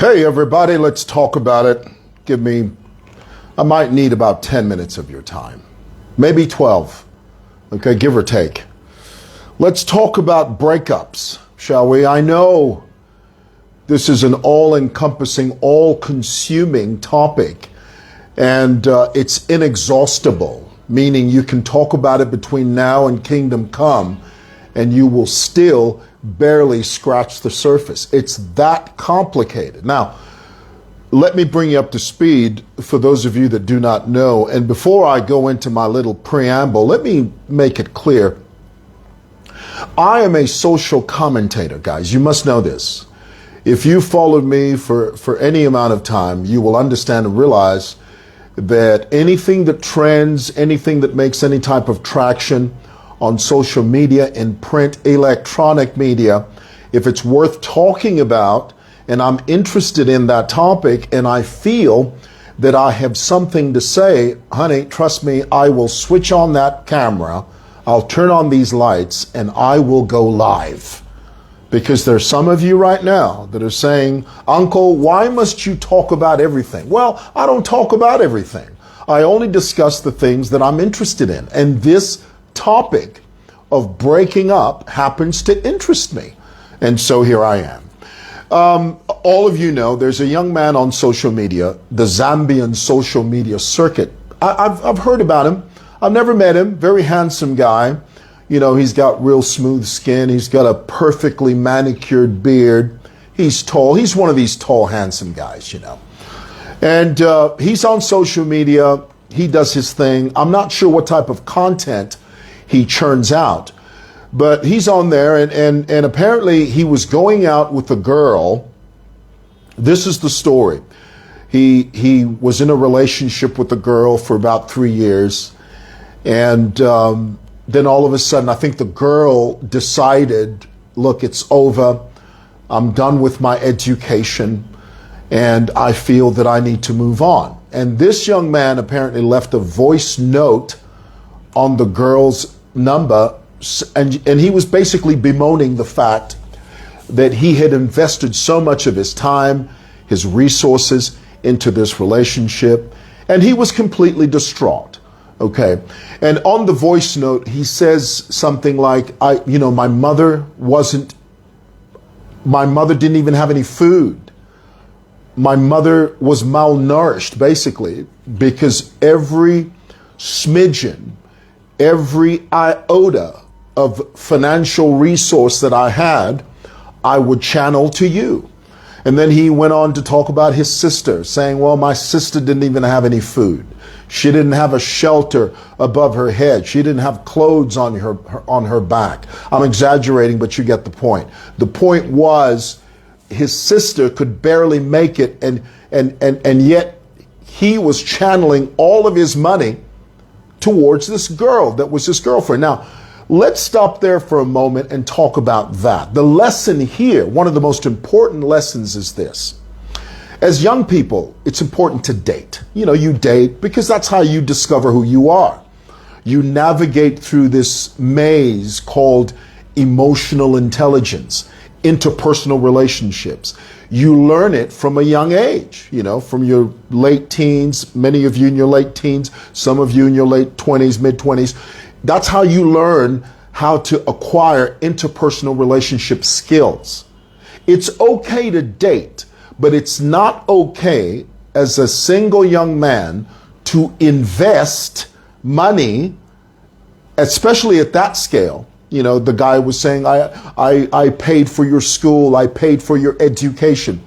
Hey everybody, let's talk about it. I might need about 10 minutes of your time. Maybe 12. Okay, give or take. Let's talk about breakups, shall we? I know this is an all-encompassing, all-consuming topic, and it's inexhaustible, meaning you can talk about it between now and kingdom come, and you will still barely scratch the surface. It's that complicated. Now, let me bring you up to speed for those of you that do not know. And before I go into my little preamble, let me make it clear. I am a social commentator, guys. You must know this. If you followed me for any amount of time, you will understand and realize that anything that trends, anything that makes any type of traction on social media, in print, electronic media, if it's worth talking about and I'm interested in that topic and I feel that I have something to say, honey, trust me, I will switch on that camera, I'll turn on these lights, and I will go live. Because there's some of you right now that are saying, Uncle, why must you talk about everything? Well, I don't talk about everything. I only discuss the things that I'm interested in. And this topic of breaking up happens to interest me. And so here I am. All of you know there's a young man on social media, the Zambian social media circuit. I've heard about him. I've never met him. Very handsome guy. You know, he's got real smooth skin. He's got a perfectly manicured beard. He's tall. He's one of these tall, handsome guys, you know. And he's on social media. He does his thing. I'm not sure what type of content he churns out, but he's on there, and apparently he was going out with a girl. This is the story. He was in a relationship with a girl for about 3 years, and then all of a sudden, I think the girl decided, look, it's over. I'm done with my education, and I feel that I need to move on. And this young man apparently left a voice note on the girl's number, and he was basically bemoaning the fact that he had invested so much of his time, his resources into this relationship, and he was completely distraught. Okay. And on the voice note, he says something like, my mother didn't even have any food. My mother was malnourished, basically, because every smidgen, every iota of financial resource that I had, I would channel to you. And then he went on to talk about his sister, saying, well, my sister didn't even have any food. She didn't have a shelter above her head. She didn't have clothes on her back. I'm exaggerating, but you get the point. The point was his sister could barely make it, and yet he was channeling all of his money towards this girl that was his girlfriend. Now, let's stop there for a moment and talk about that. The lesson here, one of the most important lessons, is this. As young people, it's important to date. You date because that's how you discover who you are. You navigate through this maze called emotional intelligence, interpersonal relationships. You learn it from a young age, from your late teens, many of you in your late teens, some of you in your late 20s, mid-20s. That's how you learn how to acquire interpersonal relationship skills. It's okay to date, but it's not okay as a single young man to invest money, especially at that scale. The guy was saying, I paid for your school, I paid for your education.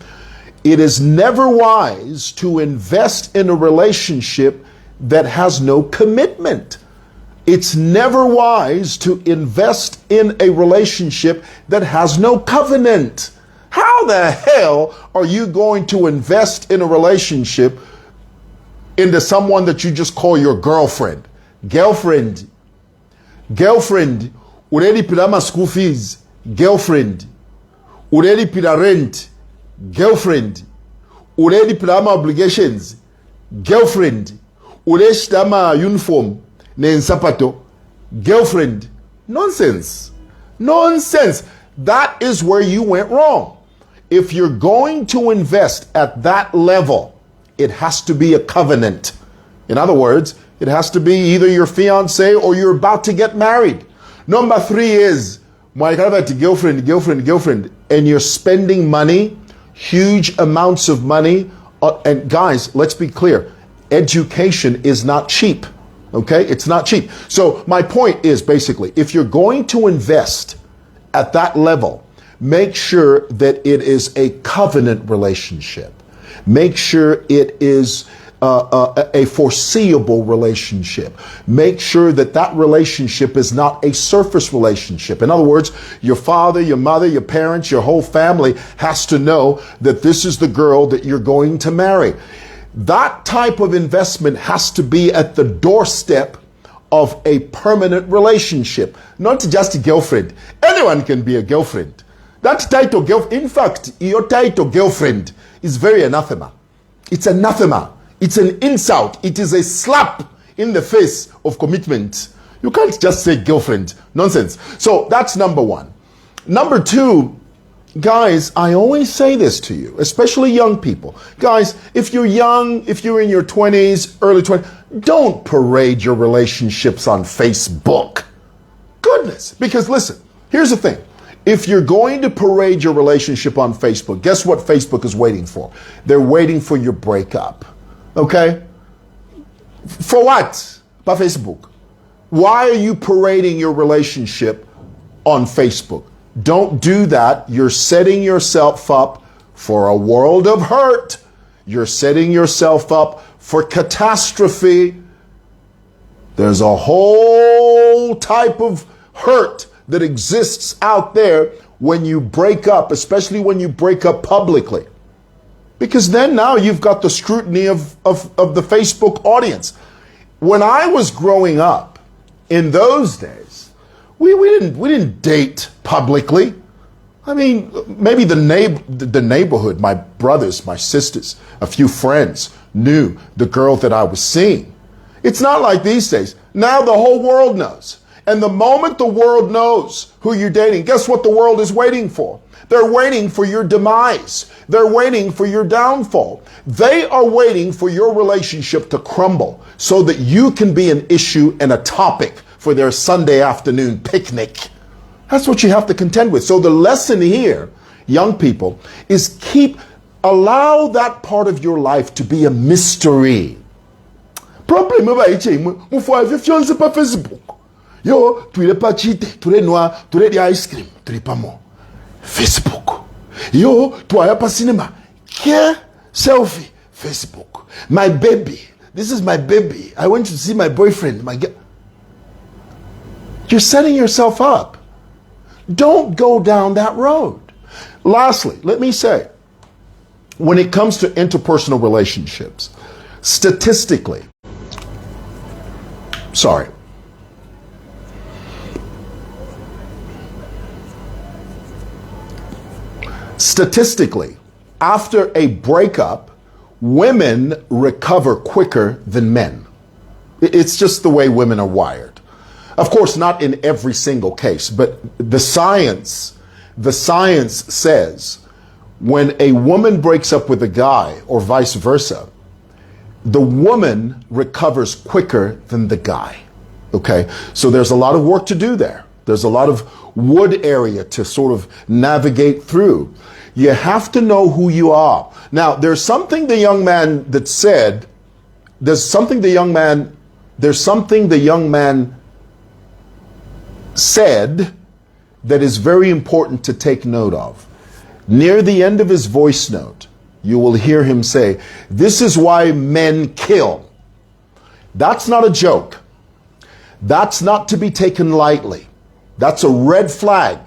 It is never wise to invest in a relationship that has no commitment. It's never wise to invest in a relationship that has no covenant. How the hell are you going to invest in a relationship into someone that you just call your girlfriend? Girlfriend, already pay my school fees. Girlfriend, already pay rent. Girlfriend, already pay my obligations. Girlfriend, already pay my uniform. Sapato. Girlfriend. Nonsense. That is where you went wrong. if you're going to invest at that level, it has to be a covenant. In other words, it has to be either your fiance or you're about to get married. Number 3 is, my girlfriend, and you're spending money, huge amounts of money. And guys, let's be clear. Education is not cheap. Okay? It's not cheap. So my point is basically, if you're going to invest at that level, make sure that it is a covenant relationship. Make sure it is a foreseeable relationship. Make sure that that relationship is not a surface relationship. In other words, your father, your mother, your parents, your whole family has to know that this is the girl that you're going to marry. That type of investment has to be at the doorstep of a permanent relationship, not just a girlfriend. Anyone can be a girlfriend. That title girlfriend, in fact, your title girlfriend is very anathema. It's anathema. It's an insult. It is a slap in the face of commitment. You can't just say girlfriend. Nonsense. So that's number 1. Number 2, guys, I always say this to you, especially young people. Guys, if you're young, if you're in your 20s, early 20s, don't parade your relationships on Facebook. Goodness. Because listen, here's the thing. If you're going to parade your relationship on Facebook, guess what Facebook is waiting for? They're waiting for your breakup. Okay? For what? By Facebook. Why are you parading your relationship on Facebook? Don't do that. You're setting yourself up for a world of hurt. You're setting yourself up for catastrophe. There's a whole type of hurt that exists out there when you break up, especially when you break up publicly. Because then now you've got the scrutiny of the Facebook audience. When I was growing up, in those days, we didn't date publicly. I mean, maybe the neighborhood, my brothers, my sisters, a few friends knew the girl that I was seeing. It's not like these days. Now the whole world knows. And the moment the world knows who you're dating, guess what the world is waiting for? They're waiting for your demise. They're waiting for your downfall. They are waiting for your relationship to crumble so that you can be an issue and a topic for their Sunday afternoon picnic. That's what you have to contend with. So the lesson here, young people, is allow that part of your life to be a mystery. Problem ba iche mo fo fiance pa Facebook. Yo, tu pas cheaté, tu noir, tu di ice cream, tu pas mo. Facebook. Yo, tu pas cinéma. Care selfie, Facebook. My baby. This is my baby. I went to see my boyfriend. You're setting yourself up. Don't go down that road. Lastly, let me say, when it comes to interpersonal relationships, statistically, after a breakup, women recover quicker than men. It's just the way women are wired. Of course, not in every single case, but the science says when a woman breaks up with a guy or vice versa, the woman recovers quicker than the guy. Okay? So there's a lot of work to do there. There's a lot of wood area to sort of navigate through. You have to know who you are. Now, there's something the young man said that is very important to take note of. Near the end of his voice note, you will hear him say, "This is why men kill." That's not a joke. That's not to be taken lightly. That's a red flag.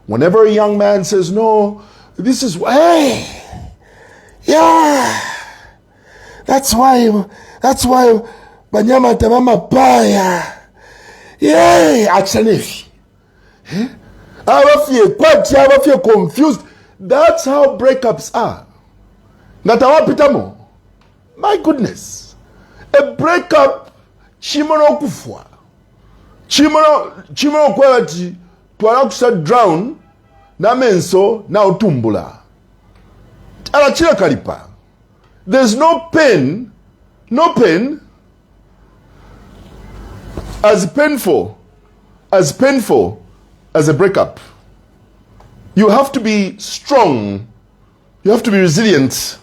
Whenever a young man says, "No, this is why," hey, yeah, that's why banyama tamama baya. Yeah, actually, I feel confused. That's how breakups are. My goodness, a breakup, chimono kufwa, chimono kwati, tuarakusa drown, na menso na utumbula. Arachira kalipa. There's no pain as painful as a breakup. You have to be strong. You have to be resilient.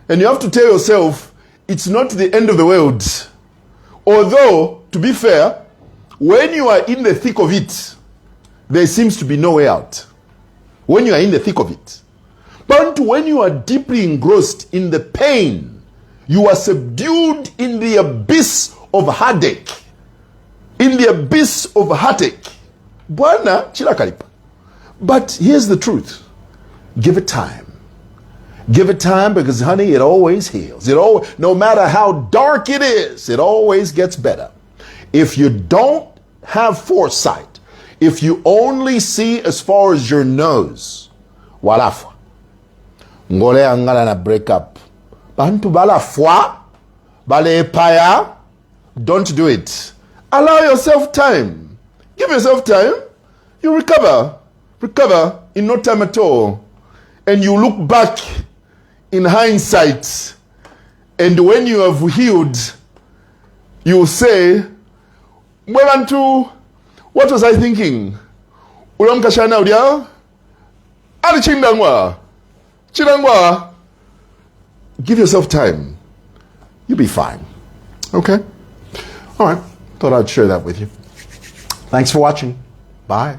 And you have to tell yourself, it's not the end of the world. Although, to be fair, when you are in the thick of it, there seems to be no way out. When you are in the thick of it. But when you are deeply engrossed in the pain, you are subdued in the abyss of heartache. In the abyss of heartache. Bwana chilakalipa. But here's the truth. Give it time. Give it time because, honey, it always heals. No matter how dark it is, it always gets better. If you don't have foresight, if you only see as far as your nose, walafa. Ngole angala na break up. Bantu bala fwa, bale paya. Don't do it. Allow yourself time. Give yourself time. You recover. Recover in no time at all. And you look back in hindsight. And when you have healed, you say, Mwewa, what was I thinking? Ulamkashana udia? Ali chindangwa. Chindangwa. Give yourself time. You'll be fine. Okay? All right. Thought I'd share that with you. Thanks for watching. Bye.